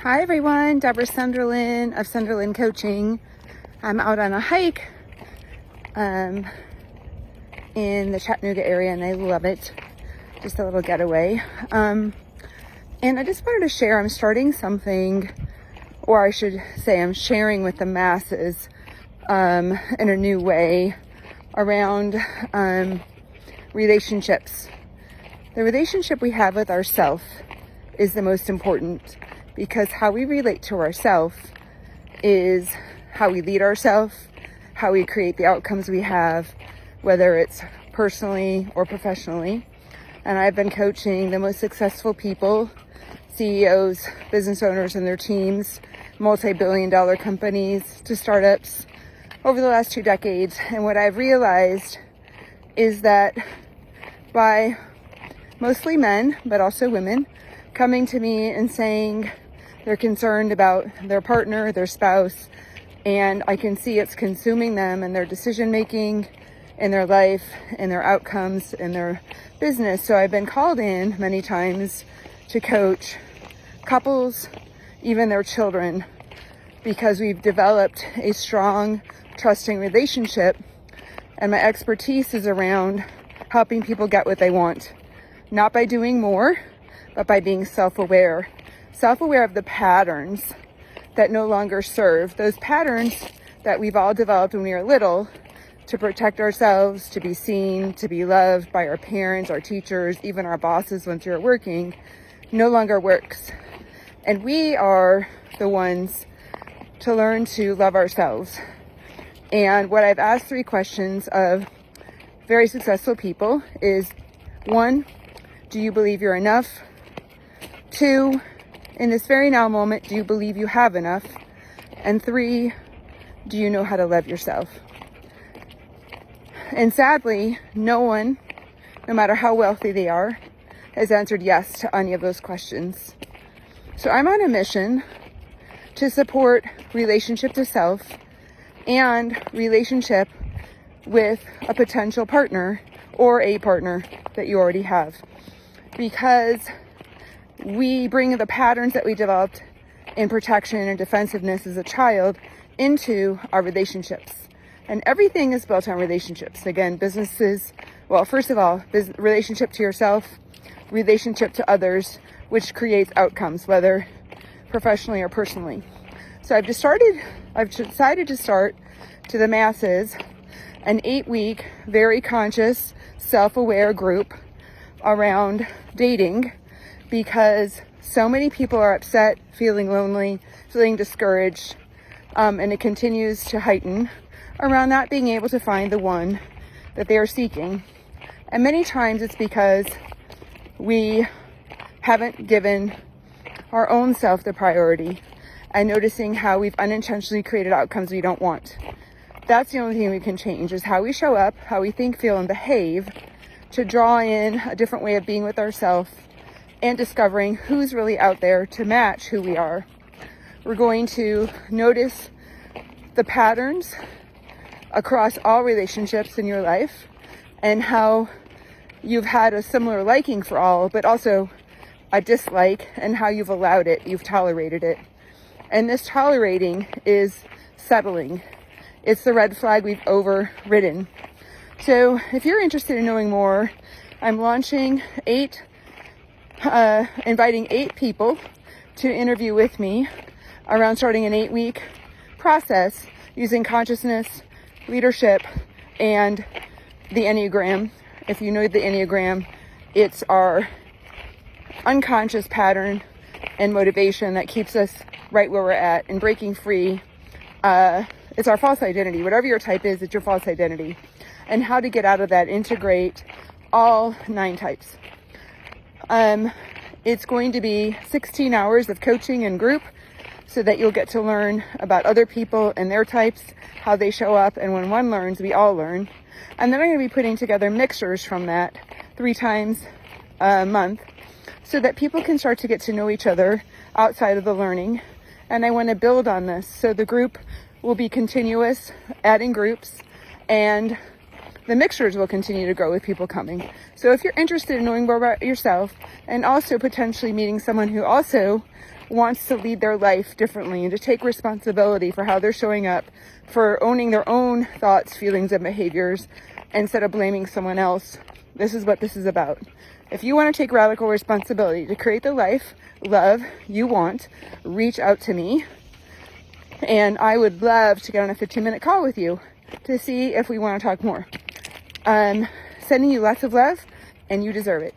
Hi everyone, Deborah Sunderland of Sunderland Coaching. I'm out on a hike in the Chattanooga area and I love it. Just a little getaway. And I just wanted to share, I'm starting something, or I should say I'm sharing with the masses in a new way around relationships. The relationship we have with ourselves is the most important, because how we relate to ourselves is how we lead ourselves, how we create the outcomes we have, whether it's personally or professionally. And I've been coaching the most successful people, CEOs, business owners and their teams, multi-billion-dollar companies to startups over the last 2 decades. And what I've realized is that by mostly men, but also women, coming to me and saying they're concerned about their partner, their spouse, and I can see it's consuming them and their decision making in their life and their outcomes in their business. So I've been called in many times to coach couples, even their children, because we've developed a strong, trusting relationship, and my expertise is around helping people get what they want, not by doing more, but by being self-aware of the patterns that no longer serve, those patterns that we've all developed when we were little to protect ourselves, to be seen, to be loved by our parents, our teachers, even our bosses once you're working, no longer works. And we are the ones to learn to love ourselves. And what I've asked 3 questions of very successful people is, 1, do you believe you're enough? 2, in this very now moment, do you believe you have enough? And 3, do you know how to love yourself? And sadly, no one, no matter how wealthy they are, has answered yes to any of those questions. So I'm on a mission to support relationship to self and relationship with a potential partner or a partner that you already have, because we bring the patterns that we developed in protection and defensiveness as a child into our relationships. And everything is built on relationships. Again, businesses, well, first of all, relationship to yourself, relationship to others, which creates outcomes, whether professionally or personally. So I've decided to start to the masses an 8-week, very conscious, self-aware group around dating, because so many people are upset, feeling lonely, feeling discouraged, and it continues to heighten around not being able to find the one that they are seeking. And many times it's because we haven't given our own self the priority and noticing how we've unintentionally created outcomes we don't want. That's the only thing we can change, is how we show up, how we think, feel, and behave to draw in a different way of being with ourselves and discovering who's really out there to match who we are. We're going to notice the patterns across all relationships in your life and how you've had a similar liking for all, but also a dislike, and how you've allowed it, you've tolerated it. And this tolerating is settling. It's the red flag we've overridden. So if you're interested in knowing more, I'm launching inviting 8 people to interview with me around starting an 8-week process using consciousness, leadership, and the Enneagram. If you know the Enneagram, it's our unconscious pattern and motivation that keeps us right where we're at and breaking free. It's our false identity. Whatever your type is, it's your false identity. And how to get out of that, integrate all 9 types. It's going to be 16 hours of coaching and group so that you'll get to learn about other people and their types, how they show up. And when one learns, we all learn. And then I'm going to be putting together mixers from that 3 times a month so that people can start to get to know each other outside of the learning. And I want to build on this. So the group will be continuous, adding groups, and the mixtures will continue to grow with people coming. So if you're interested in knowing more about yourself and also potentially meeting someone who also wants to lead their life differently and to take responsibility for how they're showing up, for owning their own thoughts, feelings, and behaviors instead of blaming someone else. This is what this is about. If you want to take radical responsibility to create the life, love you want, reach out to me. And I would love to get on a 15-minute call with you to see if we want to talk more. I'm sending you lots of love, and you deserve it.